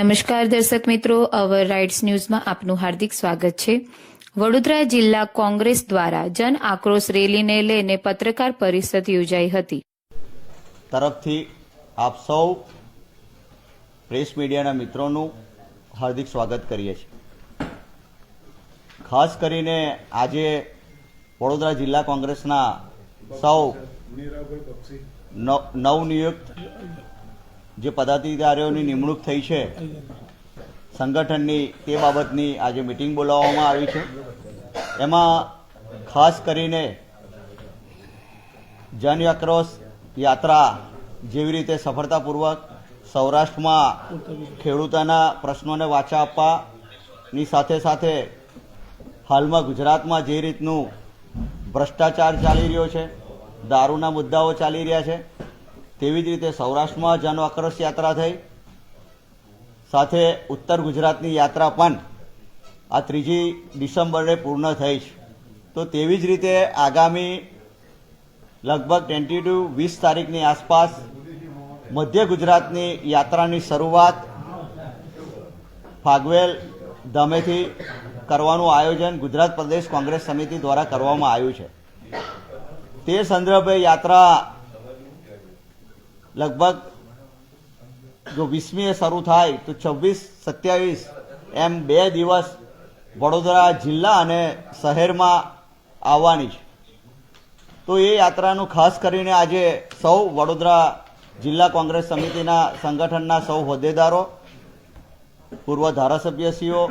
નમસ્કાર દર્શક મિત્રો, અવર રાઇટ્સ ન્યૂઝમાં આપનું હાર્દિક સ્વાગત છે। વડોદરા જિલ્લા કોંગ્રેસ દ્વારા જન આક્રોશ રેલીને લઈને પત્રકાર પરિષદ યોજાઈ હતી। તરફથી આપ સૌ પ્રેસ મીડિયાના મિત્રોનું હાર્દિક સ્વાગત કરીએ છીએ। ખાસ કરીને આજે વડોદરા જિલ્લા કોંગ્રેસના સૌ નવનિયુક્ત જે પદાધિકારીઓની નિમણૂક થઈ છે સંગઠનની, તે બાબતની આજે મિટિંગ બોલાવવામાં આવી છે। એમાં ખાસ કરીને જન આક્રોશ યાત્રા જેવી રીતે સફળતાપૂર્વક સૌરાષ્ટ્રમાં ખેડૂતોના પ્રશ્નોને વાચા આપવાની સાથે સાથે હાલમાં ગુજરાતમાં જે રીતનું ભ્રષ્ટાચાર ચાલી રહ્યો છે, દારૂના મુદ્દાઓ ચાલી રહ્યા છે, તેવી જ રીતે સૌરાષ્ટ્રમાં જન આક્રોશ યાત્રા થઈ, સાથે ઉત્તર ગુજરાતની યાત્રા પણ આ 3 ડિસેમ્બરે પૂર્ણ થઈ છે। તો તેવી જ રીતે આગામી લગભગ 20 તારીખની આસપાસ મધ્ય ગુજરાતની યાત્રાની શરૂઆત ફાગવેલ ધામેથી કરવાનું આયોજન ગુજરાત પ્રદેશ કોંગ્રેસ સમિતિ દ્વારા કરવામાં આવ્યું છે। તે સંદર્ભે યાત્રા લગભગ જો 20મીએ શરૂ થાય તો 26-27 એમ 2 દિવસ વડોદરા જિલ્લા અને શહેરમાં આવવાની છે। તો એ યાત્રાનું ખાસ કરીને આજે સૌ વડોદરા જિલ્લા કોંગ્રેસ સમિતિના સંગઠનના સૌ હોદ્દેદારો, પૂર્વ ધારાસભ્યશ્રીઓ,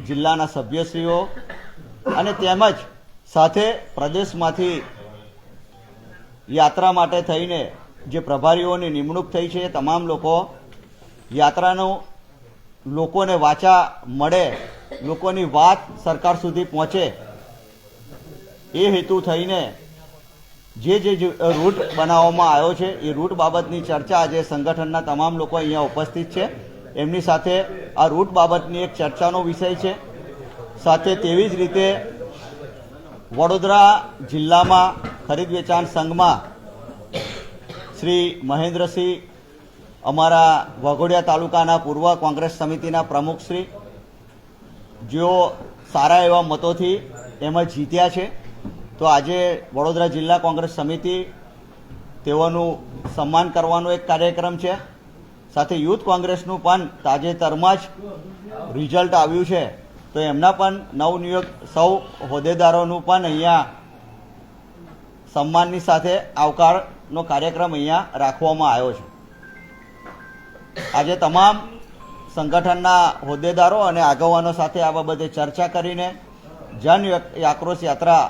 જિલ્લાના સભ્યશ્રીઓ અને તેમજ સાથે પ્રદેશમાંથી યાત્રા માટે થઈને જે પ્રભારીઓની નિમણૂક થઈ છે, તમામ લોકો યાત્રાનું લોકોને વાચા મળે, લોકોની વાત સરકાર સુધી પહોંચે, એ હેતુ થઈને જે રૂટ બનાવવામાં આવ્યો છે એ રૂટ બાબતની ચર્ચા આજે સંગઠનના તમામ લોકો અહીંયા ઉપસ્થિત છે, એમની સાથે આ રૂટ બાબતની એક ચર્ચાનો વિષય છે। સાથે તેવી જ રીતે વડોદરા જિલ્લામાં ખરીદ વેચાણ સંઘમાં શ્રી મહેન્દ્રસિંહ, અમારા વાઘોડિયા તાલુકાના પૂર્વ કોંગ્રેસ સમિતિના પ્રમુખશ્રી, જેઓ સારા એવા મતોથી એમાં જીત્યા છે, તો આજે વડોદરા જિલ્લા કોંગ્રેસ સમિતિ તેઓનું સન્માન કરવાનો એક કાર્યક્રમ છે। સાથે યુથ કોંગ્રેસનું પણ તાજેતરમાં જ રિઝલ્ટ આવ્યું છે, તો એમના પણ નવનિયુક્ત સૌ હોદ્દેદારોનું પણ અહીંયા સન્માનની સાથે આવકારનો કાર્યક્રમ અહીંયા રાખવામાં આવ્યો છે। આજે તમામ સંગઠનના હોદ્દેદારો અને આગેવાનો સાથે આ બાબતે ચર્ચા કરીને જન આક્રોશ યાત્રા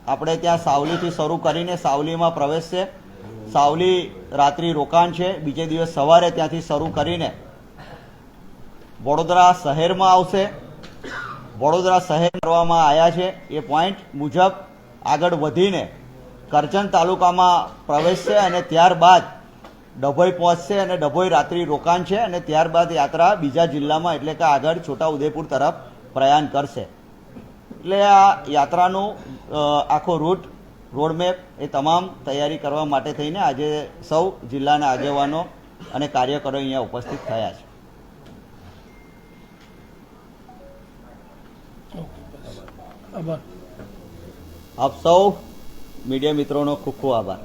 આપણે ત્યાં સાવલીથી શરૂ કરીને સાવલીમાં પ્રવેશશે। સાવલી રાત્રિ રોકાણ છે, બીજે દિવસ સવારે ત્યાંથી શરૂ કરીને વડોદરા શહેરમાં આવશે। વડોદરા શહેર કરવામાં આવ્યા છે એ પોઈન્ટ મુજબ આગળ વધીને કરજણ તાલુકામાં પ્રવેશશે અને ત્યારબાદ ડભોઈ પહોંચશે અને ડભોઈ રાત્રિ રોકાણ છે અને ત્યારબાદ યાત્રા બીજા જિલ્લામાં એટલે કે આગળ છોટાઉદેપુર તરફ પ્રયાણ કરશે। એટલે આ યાત્રાનું આખો રૂટ, રોડમેપ એ તમામ તૈયારી કરવા માટે થઈને આજે સૌ જિલ્લાના આગેવાનો અને કાર્યકરો અહીંયા ઉપસ્થિત થયા છે। આપ સૌ મીડિયા મિત્રોનો ખૂબ ખૂબ આભાર।